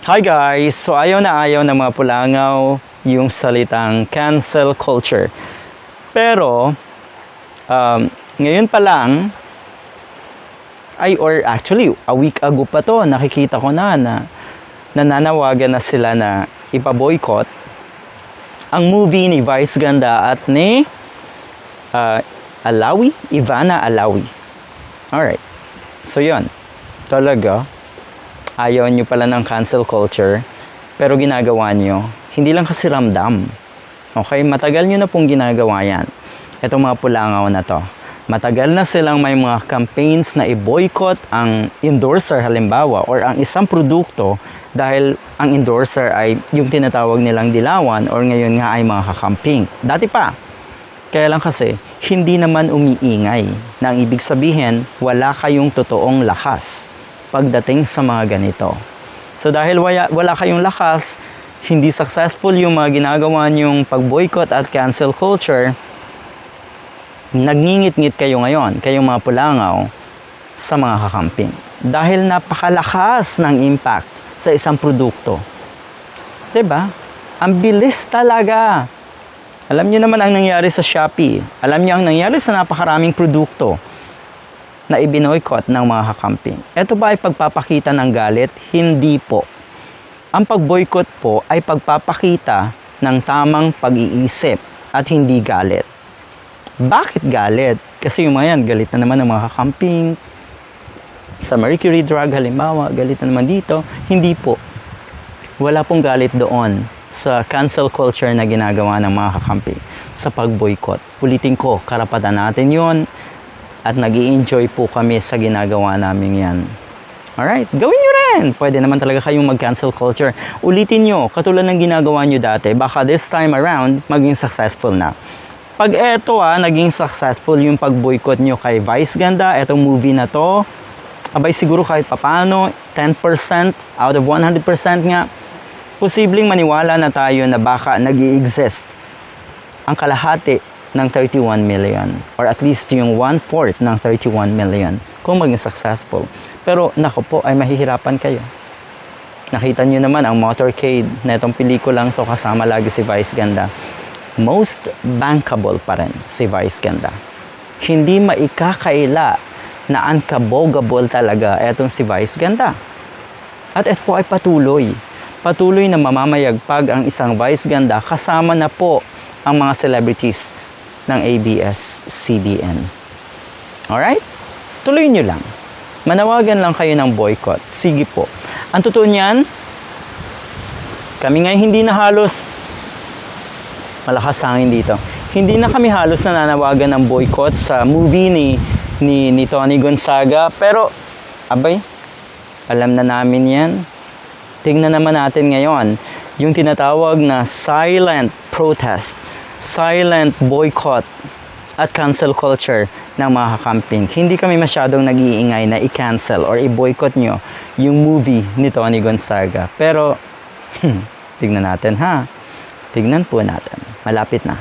Hi guys! So ayaw ng mga pulangaw yung salitang cancel culture. Pero, ngayon pa lang, or actually, a week ago pa to, nakikita ko na nananawagan na sila na ipa-boycott ang movie ni Vice Ganda at ni Ivana Alawi. Alright. So yun, talaga, ayaw nyo pala ng cancel culture, pero ginagawa nyo, hindi lang kasi ramdam. Okay, matagal nyo na pong ginagawa yan. Itong mga pulangaw na to. Matagal na silang may mga campaigns na i-boycott ang endorser halimbawa or ang isang produkto dahil ang endorser ay yung tinatawag nilang dilawan or ngayon nga ay mga kakamping. Dati pa. Kaya lang kasi, hindi naman umiingay. Na ang ibig sabihin, wala kayong totoong lakas pagdating sa mga ganito. So dahil wala kayong lakas, hindi successful yung mga ginagawa niyong pag-boycott at cancel culture, nagngingit-ngit kayo ngayon, kayong mga pulangaw, sa mga kakamping. Dahil napakalakas ng impact sa isang produkto. Diba? Ang bilis talaga. Alam niyo naman ang nangyari sa Shopee. Alam niyo ang nangyari sa napakaraming produkto na ibinoycott ng mga kakamping. Ito ba ay pagpapakita ng galit? Hindi po. Ang pag-boycott po ay pagpapakita ng tamang pag-iisip at hindi galit. Bakit galit? Kasi yung mga yan, galit na naman ng mga kakamping. Sa Mercury Drug halimbawa, galit na naman dito. Hindi po. Wala pong galit doon sa cancel culture na ginagawa ng mga kakamping sa pag-boycott. Ulitin ko, karapatan natin yon. At nag-i-enjoy po kami sa ginagawa namin yan. Alright, gawin nyo rin. Pwede naman talaga kayong mag-cancel culture. Ulitin nyo, katulad ng ginagawa nyo dati, baka this time around, maging successful na. Pag eto naging successful yung pag-boycott nyo kay Vice Ganda, etong movie na to, abay siguro kahit papano, 10% out of 100% nga, posibleng maniwala na tayo na baka nag-i-exist ang kalahati ng 31 million or at least yung 1/4 ng 31 million kung maging successful. Pero nako po ay mahihirapan kayo. Nakita nyo naman ang motorcade na itong pelikulang to kasama lagi si Vice Ganda. Most bankable pa rin si Vice Ganda. Hindi maikakaila na unkabogable talaga etong si Vice Ganda. At ito po ay patuloy. Patuloy na mamamayagpag ang isang Vice Ganda kasama na po ang mga celebrities ng ABS-CBN. Alright? Tuloy nyo lang. Manawagan lang kayo ng boycott. Sige po. Ang totoo niyan, kami nga hindi na halos, malakas hangin dito, hindi na kami halos nananawagan ng boycott sa movie ni Tony Gonzaga. Pero, abay, alam na namin yan. Tingnan naman natin ngayon, yung tinatawag na silent protest, silent boycott at cancel culture ng mga kakamping. Hindi kami masyadong nag-iingay na i-cancel or i-boycott nyo yung movie ni Tony Gonzaga. Pero, tignan natin ha. Tignan po natin. Malapit na.